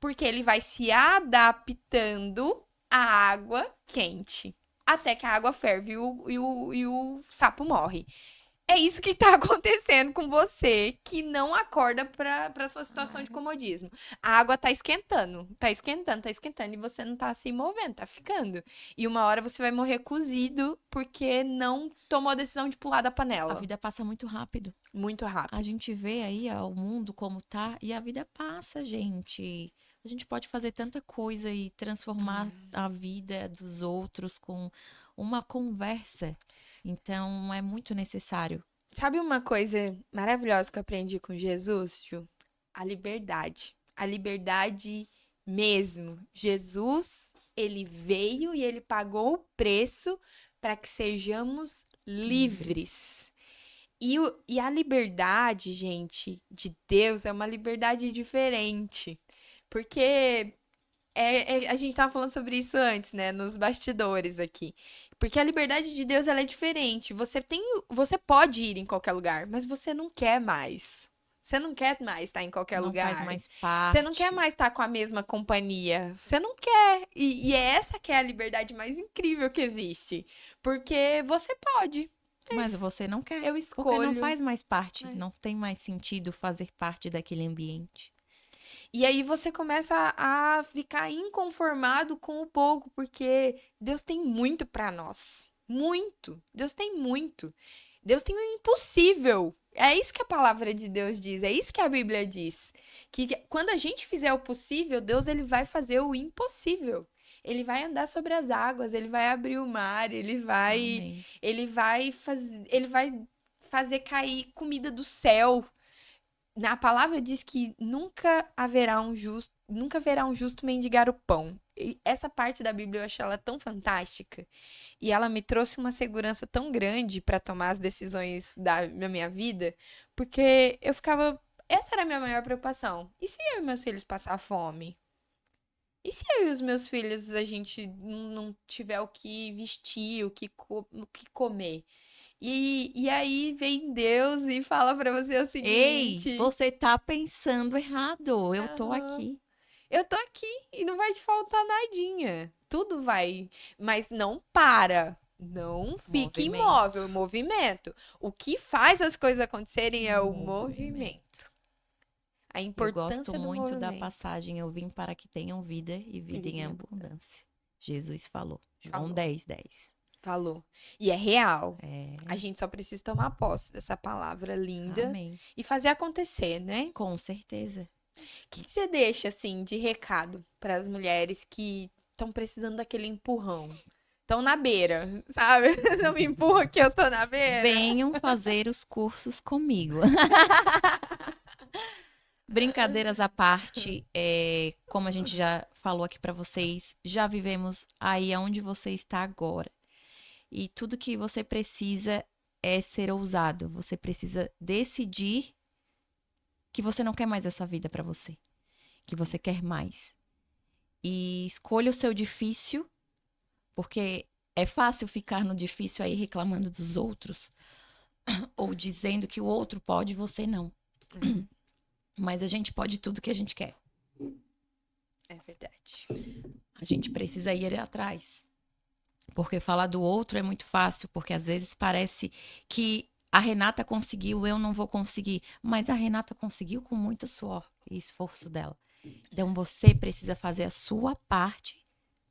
Speaker 1: porque ele vai se adaptando à água quente. Até que a água ferve e o sapo morre. É isso que tá acontecendo com você que não acorda pra sua situação de
Speaker 2: Ai,
Speaker 1: comodismo. A água tá esquentando, tá esquentando, tá esquentando e você não tá se movendo, tá ficando. E uma hora você vai morrer cozido porque não tomou a decisão de pular da
Speaker 2: a
Speaker 1: panela.
Speaker 2: vida passa muito rápido.
Speaker 1: Muito
Speaker 2: A
Speaker 1: rápido.
Speaker 2: gente vê aí o mundo como tá e a vida passa, gente. A gente pode fazer tanta coisa e transformar a vida dos outros com uma conversa. Então, é muito necessário.
Speaker 1: Sabe uma coisa maravilhosa que eu aprendi com Jesus, Ju? A liberdade. A liberdade mesmo. Jesus, ele veio e ele pagou o preço para que sejamos
Speaker 2: Livres.
Speaker 1: livres. E a liberdade, gente, de Deus é uma liberdade diferente. Porque a gente tava falando sobre isso antes, né? Nos bastidores aqui. Porque a liberdade de Deus, ela é diferente. Você pode ir em qualquer lugar, mas você não quer mais. Você não quer mais estar em qualquer
Speaker 2: Não faz
Speaker 1: lugar.
Speaker 2: mais
Speaker 1: Você não quer
Speaker 2: parte.
Speaker 1: mais estar com a mesma companhia. Você não quer. E é essa que é a liberdade mais incrível que existe. Porque você pode.
Speaker 2: Mas você não quer,
Speaker 1: Eu
Speaker 2: porque não
Speaker 1: escolho.
Speaker 2: faz mais parte,
Speaker 1: É.
Speaker 2: não tem mais sentido fazer parte daquele ambiente.
Speaker 1: E aí você começa a ficar inconformado com o pouco, porque Deus tem muito pra nós. Muito. Deus tem muito. Deus tem o impossível. É isso que a palavra de Deus diz, é isso que a Bíblia diz. Que quando a gente fizer o possível, Deus ele vai fazer o impossível. Ele vai andar sobre as águas, ele vai abrir o mar,
Speaker 2: Amém.
Speaker 1: ele vai fazer cair comida do céu. Na palavra diz que nunca haverá um justo mendigar o pão. E essa parte da Bíblia eu achei ela tão fantástica e ela me trouxe uma segurança tão grande para tomar as decisões da minha vida, porque eu ficava, essa era a minha maior preocupação. E se eu e meus filhos passar fome? E se eu e os meus filhos a gente não tiver o que vestir, o que comer? E aí vem Deus e fala pra você o
Speaker 2: Ei,
Speaker 1: seguinte:
Speaker 2: você tá pensando errado. Eu tô
Speaker 1: Aham.
Speaker 2: aqui.
Speaker 1: Eu tô aqui e não vai te faltar nadinha. Tudo vai, mas não para. Não fique imóvel,
Speaker 2: Movimento.
Speaker 1: movimento. O que faz as coisas acontecerem é o
Speaker 2: Movimento.
Speaker 1: movimento. A
Speaker 2: Eu gosto
Speaker 1: importância do
Speaker 2: muito da
Speaker 1: movimento.
Speaker 2: passagem, eu vim para que tenham vida e
Speaker 1: E
Speaker 2: vida em
Speaker 1: viver em abundância.
Speaker 2: abundância. Jesus falou. João
Speaker 1: Falou,
Speaker 2: 10:10.
Speaker 1: falou. E é real. A
Speaker 2: É,
Speaker 1: gente só precisa tomar posse dessa palavra linda
Speaker 2: amém.
Speaker 1: e fazer acontecer, né?
Speaker 2: Com certeza.
Speaker 1: Que você deixa, assim, de recado para as mulheres que estão precisando daquele empurrão? Estão na beira, sabe? Não me empurra que eu tô na beira.
Speaker 2: Venham fazer os cursos comigo. Brincadeiras à parte, como a gente já falou aqui para vocês, já vivemos aí onde você está agora. E tudo que você precisa é ser ousado. Você precisa decidir que você não quer mais essa vida para você, que você quer mais. E escolha o seu difícil, porque é fácil ficar no difícil aí reclamando dos outros ou dizendo que o outro pode e você não. Mas a gente pode tudo que a gente quer.
Speaker 1: É verdade.
Speaker 2: A gente precisa ir atrás. Porque falar do outro é muito fácil, porque às vezes parece que a Renata conseguiu, eu não vou conseguir. Mas a Renata conseguiu com muito suor e esforço dela. Então você precisa fazer a sua parte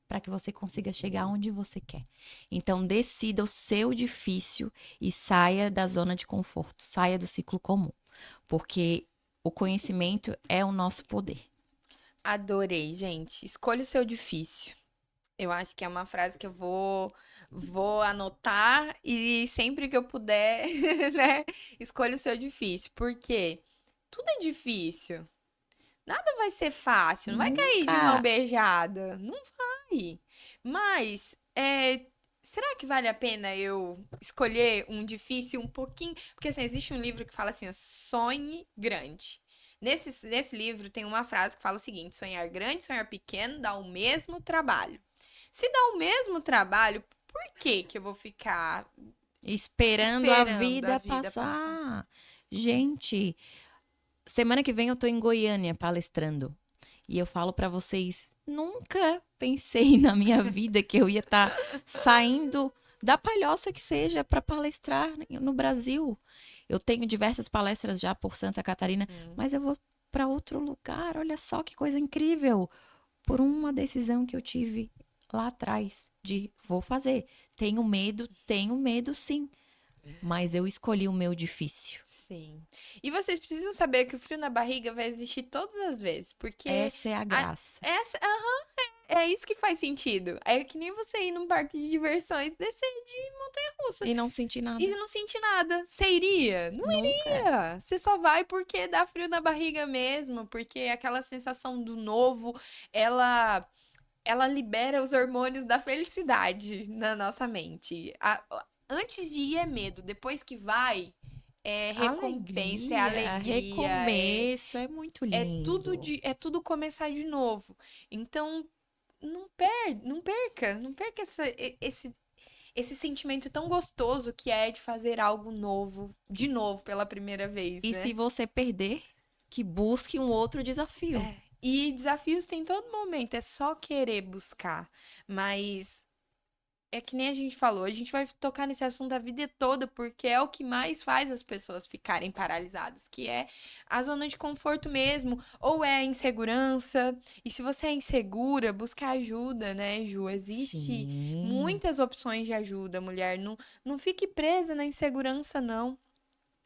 Speaker 2: para que você consiga chegar onde você quer. Então decida o seu difícil e saia da zona de conforto, saia do ciclo comum, porque o conhecimento é o nosso poder.
Speaker 1: Adorei, gente. Escolha o seu difícil. Eu acho que é uma frase que vou anotar e sempre que eu puder, né, escolha o seu difícil. Porque tudo é difícil. Nada vai ser fácil, não vai cair de mão
Speaker 2: Nunca
Speaker 1: beijada. Não vai. Mas, será que vale a pena eu escolher um difícil um pouquinho? Porque, assim, existe um livro que fala assim, ó, sonhe grande. Nesse livro tem uma frase que fala o seguinte: sonhar grande, sonhar pequeno dá o mesmo trabalho. Se dá o mesmo trabalho, por que que eu vou ficar
Speaker 2: esperando a
Speaker 1: esperando a
Speaker 2: vida
Speaker 1: vida passar?
Speaker 2: passar. Gente, semana que vem eu tô em Goiânia palestrando. E eu falo para vocês, nunca pensei na minha vida que eu ia estar saindo da palhoça que seja para palestrar no Brasil. Eu tenho diversas palestras já por Santa Catarina,
Speaker 1: Hum.
Speaker 2: mas eu vou para outro lugar. Olha só que coisa incrível. Por uma decisão que eu tive lá atrás de vou fazer. Tenho medo sim, mas eu escolhi o meu difícil.
Speaker 1: Sim. E vocês precisam saber que o frio na barriga vai existir todas as vezes, porque
Speaker 2: Essa é a
Speaker 1: a-
Speaker 2: graça.
Speaker 1: é isso que faz sentido. É que nem você ir num parque de diversões, descer de montanha-russa
Speaker 2: E não senti
Speaker 1: e
Speaker 2: nada.
Speaker 1: não sentir nada. Você iria? Não
Speaker 2: Nunca.
Speaker 1: iria. Você só vai porque dá frio na barriga mesmo, porque aquela sensação do novo, ela ela libera os hormônios da felicidade na nossa mente. Antes de ir é medo, depois que vai, é recompensa, é
Speaker 2: Alegria,
Speaker 1: alegria,
Speaker 2: recomeço, é muito lindo.
Speaker 1: é tudo começar de novo. Então, não perca esse sentimento tão gostoso que é de fazer algo novo, de novo, pela primeira vez,
Speaker 2: E se
Speaker 1: né?
Speaker 2: você perder, que busque um outro desafio.
Speaker 1: É. E desafios tem todo momento, é só querer buscar. Mas é que nem a gente falou, a gente vai tocar nesse assunto a vida toda, porque é o que mais faz as pessoas ficarem paralisadas, que é a zona de conforto mesmo, ou é a insegurança. E se você é insegura, busca ajuda, né, Ju? Existe
Speaker 2: Sim.
Speaker 1: muitas opções de ajuda, mulher. Não fique presa na insegurança, não.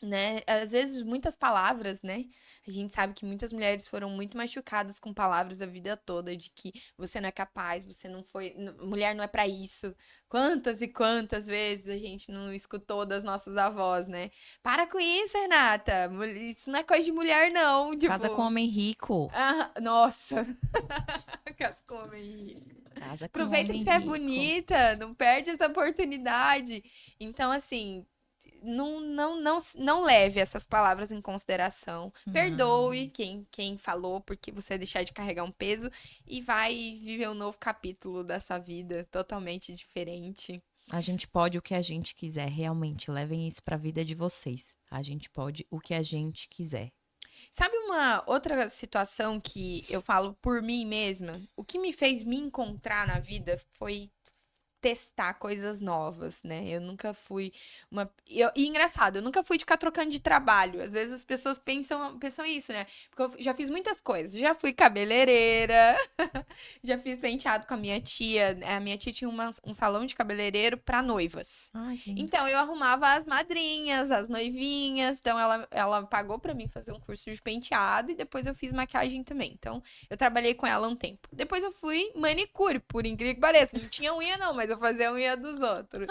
Speaker 1: Né? Às vezes, muitas palavras, né? A gente sabe que muitas mulheres foram muito machucadas com palavras a vida toda, de que você não é capaz, você não foi, mulher não é pra isso. Quantas e quantas vezes a gente não escutou das nossas avós, né? Para com isso, Renata. Isso não é coisa de mulher, não.
Speaker 2: Casa com
Speaker 1: Tipo,
Speaker 2: homem rico.
Speaker 1: ah, nossa, casa com homem rico.
Speaker 2: Casa com
Speaker 1: Aproveita que
Speaker 2: homem
Speaker 1: você é
Speaker 2: rico.
Speaker 1: bonita, não perde essa oportunidade. Então, assim, não leve essas palavras em consideração. Perdoe
Speaker 2: Não.
Speaker 1: quem falou, porque você vai deixar de carregar um peso e vai viver um novo capítulo dessa vida totalmente diferente.
Speaker 2: A gente pode o que a gente quiser, realmente. Levem isso pra vida de vocês. A gente pode o que a gente quiser.
Speaker 1: Sabe uma outra situação que eu falo por mim mesma? O que me fez me encontrar na vida foi testar coisas novas, né? Eu nunca fui uma. E engraçado, eu nunca fui de ficar trocando de trabalho. Às vezes as pessoas pensam isso, né? Porque eu já fiz muitas coisas. Já fui cabeleireira, já fiz penteado com a minha tia. A minha tia tinha um salão de cabeleireiro para noivas.
Speaker 2: Ai, lindo.
Speaker 1: Então eu arrumava as madrinhas, as noivinhas. Então ela pagou para mim fazer um curso de penteado e depois eu fiz maquiagem também. Então eu trabalhei com ela um tempo. Depois eu fui manicure, por incrível que pareça. Não tinha unha não, mas eu fazia a unha dos outros.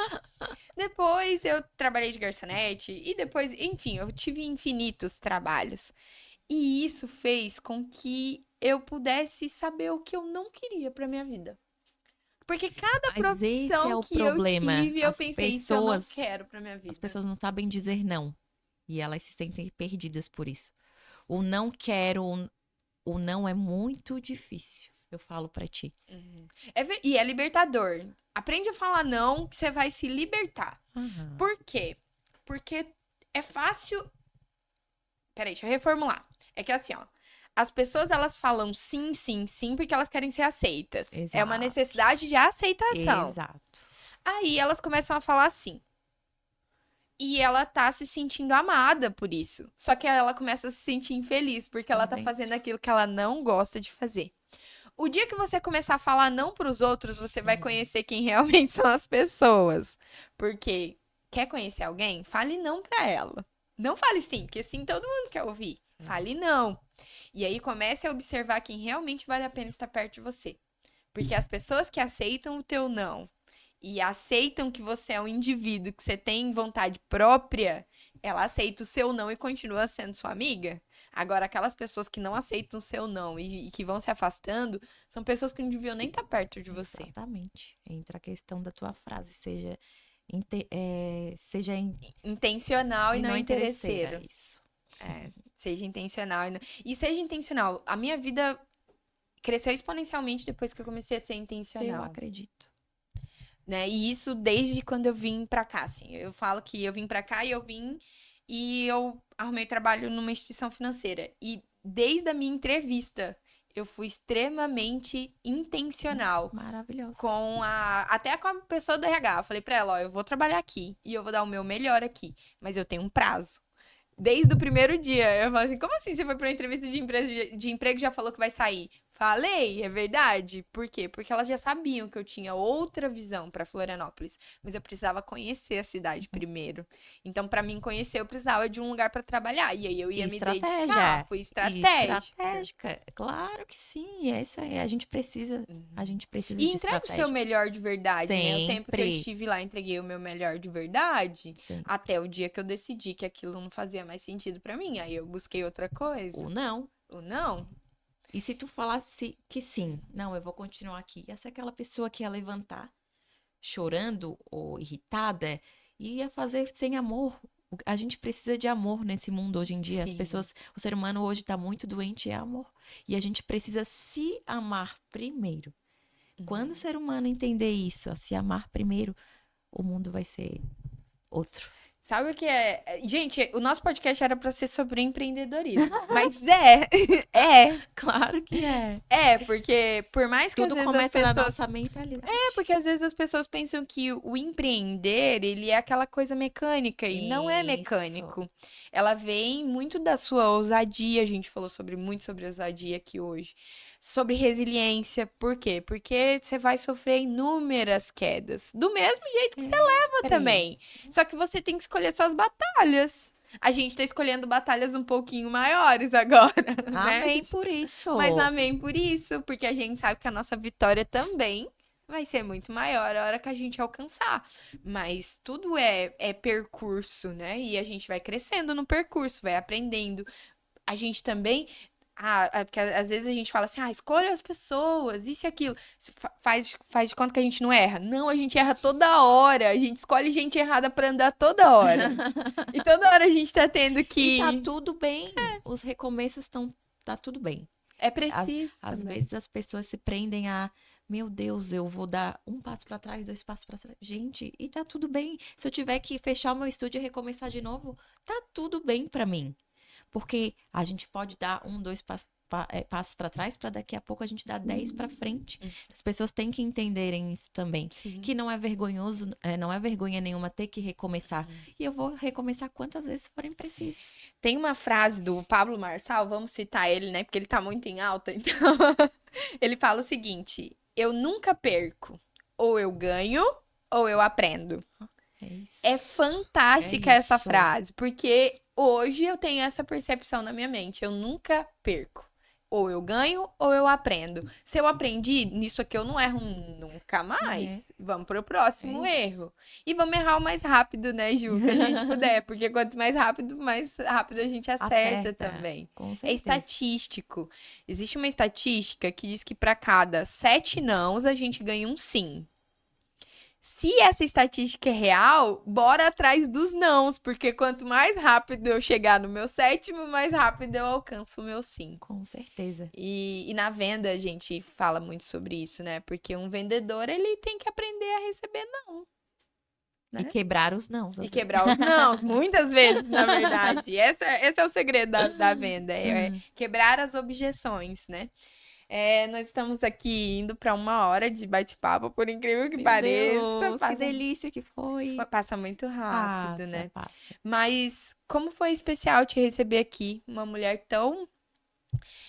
Speaker 1: Depois eu trabalhei de garçonete e depois, enfim, eu tive infinitos trabalhos. E isso fez com que eu pudesse saber o que eu não queria para minha vida. Porque cada
Speaker 2: Mas esse é
Speaker 1: profissão
Speaker 2: o
Speaker 1: que eu
Speaker 2: problema.
Speaker 1: tive, eu pensei, isso eu não quero para minha
Speaker 2: As
Speaker 1: vida.
Speaker 2: pessoas não sabem dizer não. E elas se sentem perdidas por isso. O não quero, o não é muito difícil. Eu falo pra ti.
Speaker 1: E é libertador. Aprende a falar não, que você vai se libertar.
Speaker 2: Aham.
Speaker 1: Por quê? Porque é fácil. Peraí, deixa eu reformular. É que assim, ó. As pessoas elas falam sim, sim, sim, porque elas querem ser aceitas. É uma
Speaker 2: Exato.
Speaker 1: necessidade de aceitação.
Speaker 2: Exato.
Speaker 1: Aí elas começam a falar sim. E ela tá se sentindo amada por isso. Só que ela começa a se sentir infeliz, porque ela
Speaker 2: Por
Speaker 1: tá fazendo
Speaker 2: dentro.
Speaker 1: aquilo que ela não gosta de fazer. O dia que você começar a falar não pros outros, você vai
Speaker 2: Hum.
Speaker 1: conhecer quem realmente são as pessoas. Porque quer conhecer alguém? Fale não pra ela. Não fale sim, porque sim todo mundo quer ouvir.
Speaker 2: É.
Speaker 1: Fale não. E aí comece a observar quem realmente vale a pena estar perto de você. Porque as pessoas que aceitam o teu não e aceitam que você é um indivíduo, que você tem vontade própria, ela aceita o seu não e continua sendo sua amiga. Agora, aquelas pessoas que não aceitam o seu não e que vão se afastando, são pessoas que não deviam nem estar perto de você.
Speaker 2: Exatamente. Entra a questão da tua frase, seja
Speaker 1: Intencional e
Speaker 2: e
Speaker 1: não
Speaker 2: não interesseira.
Speaker 1: interesseiro.
Speaker 2: Isso.
Speaker 1: É, seja intencional e seja intencional. A minha vida cresceu exponencialmente depois que eu comecei a ser
Speaker 2: Eu
Speaker 1: intencional.
Speaker 2: acredito.
Speaker 1: Né? E isso desde quando eu vim pra cá, assim. Eu falo que eu vim pra cá e eu arrumei trabalho numa instituição financeira. E desde a minha entrevista, eu fui extremamente intencional
Speaker 2: Maravilhosa.
Speaker 1: com até com a pessoa do RH. Eu falei pra ela, ó, eu vou trabalhar aqui e eu vou dar o meu melhor aqui, mas eu tenho um prazo. Desde o primeiro dia, eu falo assim, como assim você foi pra uma entrevista de emprego e já falou que vai sair? Falei, é verdade? Por quê? Porque elas já sabiam que eu tinha outra visão pra Florianópolis, mas eu precisava conhecer a cidade primeiro. Então, pra mim conhecer, eu precisava de um lugar pra trabalhar. E aí eu ia me dedicar,
Speaker 2: Estratégia.
Speaker 1: fui
Speaker 2: E
Speaker 1: estratégica.
Speaker 2: estratégica. Claro que sim. É isso aí. A gente precisa
Speaker 1: E
Speaker 2: de
Speaker 1: entrega o seu
Speaker 2: estratégias.
Speaker 1: melhor de verdade, né? O tempo que eu
Speaker 2: Sempre.
Speaker 1: estive lá, entreguei o meu melhor de verdade,
Speaker 2: Sempre.
Speaker 1: até o dia que eu decidi que aquilo não fazia mais sentido pra mim. Aí eu busquei outra coisa.
Speaker 2: Ou não.
Speaker 1: Ou não?
Speaker 2: E se tu falasse que sim, não, eu vou continuar aqui. Essa é aquela pessoa que ia levantar chorando ou irritada e ia fazer sem amor. A gente precisa de amor nesse mundo hoje em dia. As
Speaker 1: Sim.
Speaker 2: pessoas, o ser humano hoje está muito doente, é amor. E a gente precisa se amar primeiro. Quando o ser humano entender isso, a se amar primeiro, o mundo vai ser outro.
Speaker 1: Sabe o que é? Gente, o nosso podcast era pra ser sobre empreendedorismo. Mas é, é,
Speaker 2: Claro que é.
Speaker 1: porque por mais que às
Speaker 2: Tudo
Speaker 1: vezes as
Speaker 2: começa na
Speaker 1: pessoas.
Speaker 2: nossa mentalidade.
Speaker 1: Porque às vezes as pessoas pensam que o empreender, ele é aquela coisa mecânica, e não é
Speaker 2: Isso.
Speaker 1: mecânico. Ela vem muito da sua ousadia, a gente falou muito sobre ousadia aqui hoje. Sobre resiliência, por quê? Porque você vai sofrer inúmeras quedas, do mesmo jeito que você leva
Speaker 2: Sempre.
Speaker 1: também. Só que você tem que escolher suas batalhas. A gente tá escolhendo batalhas um pouquinho maiores agora, né?
Speaker 2: Amém por
Speaker 1: Mas
Speaker 2: isso.
Speaker 1: amém por isso, porque a gente sabe que a nossa vitória também vai ser muito maior a hora que a gente alcançar. Mas tudo é percurso, né? E a gente vai crescendo no percurso, vai aprendendo. A gente também. Porque às vezes a gente fala assim, escolha as pessoas, isso e aquilo. Faz de conta que a gente não erra. Não, a gente erra toda hora. A gente escolhe gente errada pra andar toda hora. E toda hora a gente tá tendo
Speaker 2: E tá
Speaker 1: que.
Speaker 2: tudo bem. Os recomeços estão. Tá tudo bem.
Speaker 1: É
Speaker 2: Às,
Speaker 1: preciso
Speaker 2: às
Speaker 1: também.
Speaker 2: vezes as pessoas se prendem a, meu Deus, eu vou dar um passo pra trás, dois passos pra trás. Gente, e tá tudo bem. Se eu tiver que fechar o meu estúdio e recomeçar de novo, tá tudo bem pra mim. Porque a gente pode dar um, dois passos para trás para daqui a pouco a gente dar 10 para frente. As pessoas têm que entenderem isso também.
Speaker 1: Sim.
Speaker 2: Que não é vergonhoso, não é vergonha nenhuma ter que recomeçar. E eu vou recomeçar quantas vezes forem preciso.
Speaker 1: Tem uma frase do Pablo Marçal, vamos citar ele, né? Porque ele tá muito em alta. Então, ele fala o seguinte: eu nunca perco. Ou eu ganho, ou eu aprendo.
Speaker 2: É isso.
Speaker 1: É
Speaker 2: É
Speaker 1: fantástica essa
Speaker 2: isso.
Speaker 1: frase, porque hoje eu tenho essa percepção na minha mente. Eu nunca perco. Ou eu ganho, ou eu aprendo. Se eu aprendi, nisso aqui eu não erro nunca
Speaker 2: É,
Speaker 1: mais. Vamos pro
Speaker 2: é
Speaker 1: próximo
Speaker 2: isso.
Speaker 1: erro. E vamos errar o mais rápido, né, Ju? Que a gente puder. Porque quanto mais rápido a gente acerta
Speaker 2: Acerta,
Speaker 1: também.
Speaker 2: com
Speaker 1: É
Speaker 2: certeza.
Speaker 1: estatístico. Existe uma estatística que diz que para cada 7 nãos, a gente ganha um sim. Se essa estatística é real, bora atrás dos nãos, porque quanto mais rápido eu chegar no meu sétimo, mais rápido eu alcanço o meu sim.
Speaker 2: Com certeza.
Speaker 1: E na venda a gente fala muito sobre isso, né? Porque um vendedor, ele tem que aprender a receber não,
Speaker 2: E
Speaker 1: né?
Speaker 2: quebrar os nãos,
Speaker 1: E
Speaker 2: às vezes.
Speaker 1: quebrar os nãos, muitas vezes, na verdade. Esse é o segredo da venda, é quebrar as objeções, né? Nós estamos aqui indo para uma hora de bate-papo, por incrível que
Speaker 2: Meu
Speaker 1: pareça.
Speaker 2: Deus, que delícia que foi.
Speaker 1: Passa muito rápido,
Speaker 2: Passa,
Speaker 1: né?
Speaker 2: passa.
Speaker 1: Mas como foi especial te receber aqui, uma mulher tão,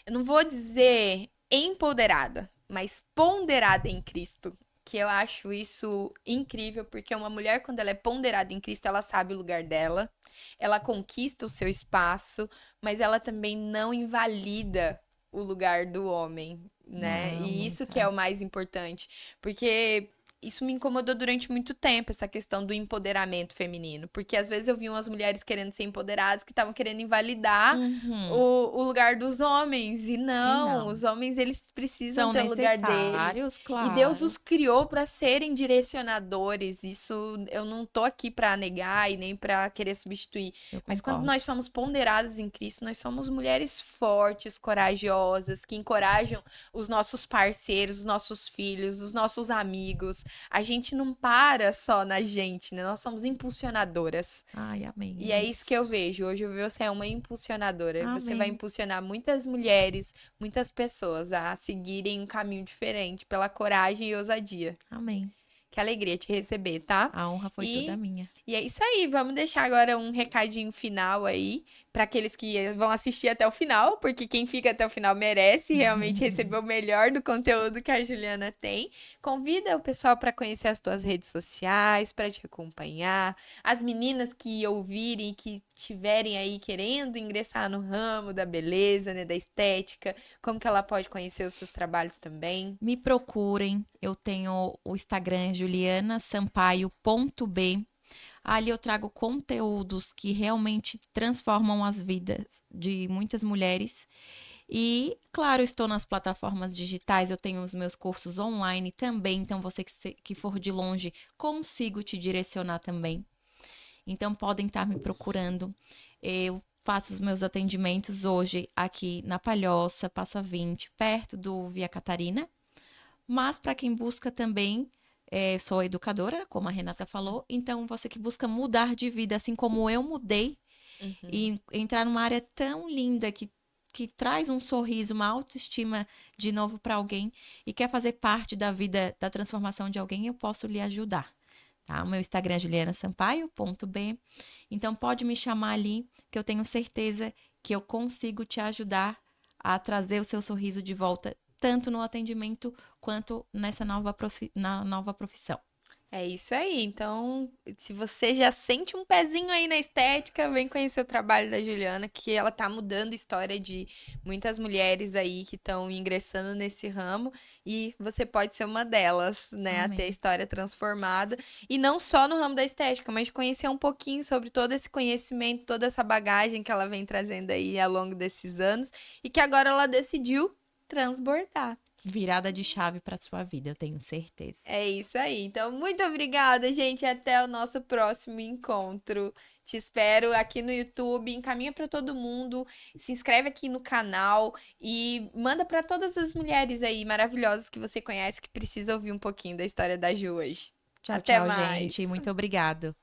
Speaker 1: eu não vou dizer empoderada, mas ponderada em Cristo. Que eu acho isso incrível, porque uma mulher, quando ela é ponderada em Cristo, ela sabe o lugar dela, ela conquista o seu espaço, mas ela também não invalida o lugar do homem, né?
Speaker 2: Não,
Speaker 1: E isso que é
Speaker 2: nunca.
Speaker 1: o mais importante, porque isso me incomodou durante muito tempo, essa questão do empoderamento feminino, porque às vezes eu vi umas mulheres querendo ser empoderadas que estavam querendo invalidar
Speaker 2: Uhum.
Speaker 1: o lugar dos homens, e
Speaker 2: E
Speaker 1: não,
Speaker 2: não.
Speaker 1: os homens eles precisam
Speaker 2: São
Speaker 1: ter o lugar deles.
Speaker 2: necessários,
Speaker 1: E Deus
Speaker 2: claro.
Speaker 1: os criou para serem direcionadores. Isso eu não tô aqui para negar e nem para querer substituir.
Speaker 2: Eu
Speaker 1: Mas quando
Speaker 2: concordo.
Speaker 1: nós somos ponderadas em Cristo, nós somos mulheres fortes, corajosas, que encorajam os nossos parceiros, os nossos filhos, os nossos amigos. A gente não para só na gente, né? Nós somos impulsionadoras.
Speaker 2: Ai, amém.
Speaker 1: E
Speaker 2: É
Speaker 1: é isso que eu
Speaker 2: isso.
Speaker 1: vejo. Hoje eu vejo você é uma impulsionadora. Você vai
Speaker 2: Amém.
Speaker 1: impulsionar muitas mulheres, muitas pessoas a seguirem um caminho diferente pela coragem e ousadia.
Speaker 2: Amém.
Speaker 1: Que alegria te receber, tá?
Speaker 2: A honra foi toda
Speaker 1: E,
Speaker 2: minha.
Speaker 1: e é isso aí. Vamos deixar agora um recadinho final aí para aqueles que vão assistir até o final, porque quem fica até o final merece realmente receber o melhor do conteúdo que a Juliana tem. Convida o pessoal para conhecer as tuas redes sociais, para te acompanhar. As meninas que ouvirem, que estiverem aí querendo ingressar no ramo da beleza, né, da estética, como que ela pode conhecer os seus trabalhos também?
Speaker 2: Me procurem. Eu tenho o Instagram julianasampaio.b. Ali eu trago conteúdos que realmente transformam as vidas de muitas mulheres. E, claro, eu estou nas plataformas digitais, eu tenho os meus cursos online também. Então, você que for de longe, consigo te direcionar também. Então, podem estar me procurando. Eu faço os meus atendimentos hoje aqui na Palhoça, Passa 20, perto do Via Catarina. Mas para quem busca também, Sou educadora, como a Renata falou, então você que busca mudar de vida, assim como eu mudei,
Speaker 1: Uhum.
Speaker 2: e entrar numa área tão linda que traz um sorriso, uma autoestima de novo para alguém e quer fazer parte da vida, da transformação de alguém, eu posso lhe ajudar. Tá? O meu Instagram é julianasampaio.b. Então pode me chamar ali, que eu tenho certeza que eu consigo te ajudar a trazer o seu sorriso de volta, tanto no atendimento quanto nessa na nova profissão.
Speaker 1: É isso aí. Então, se você já sente um pezinho aí na estética, vem conhecer o trabalho da Juliana, que ela tá mudando a história de muitas mulheres aí que estão ingressando nesse ramo e você pode ser uma delas, né, a ter a
Speaker 2: Amém.
Speaker 1: história transformada e não só no ramo da estética, mas conhecer um pouquinho sobre todo esse conhecimento, toda essa bagagem que ela vem trazendo aí ao longo desses anos e que agora ela decidiu transbordar.
Speaker 2: Virada de chave para sua vida, eu tenho certeza.
Speaker 1: É isso aí. Então, muito obrigada, gente. Até o nosso próximo encontro. Te espero aqui no YouTube. Encaminha para todo mundo. Se inscreve aqui no canal e manda para todas as mulheres aí maravilhosas que você conhece que precisa ouvir um pouquinho da história da Ju hoje.
Speaker 2: Tchau,
Speaker 1: Até
Speaker 2: tchau, gente.
Speaker 1: mais.
Speaker 2: Muito obrigado.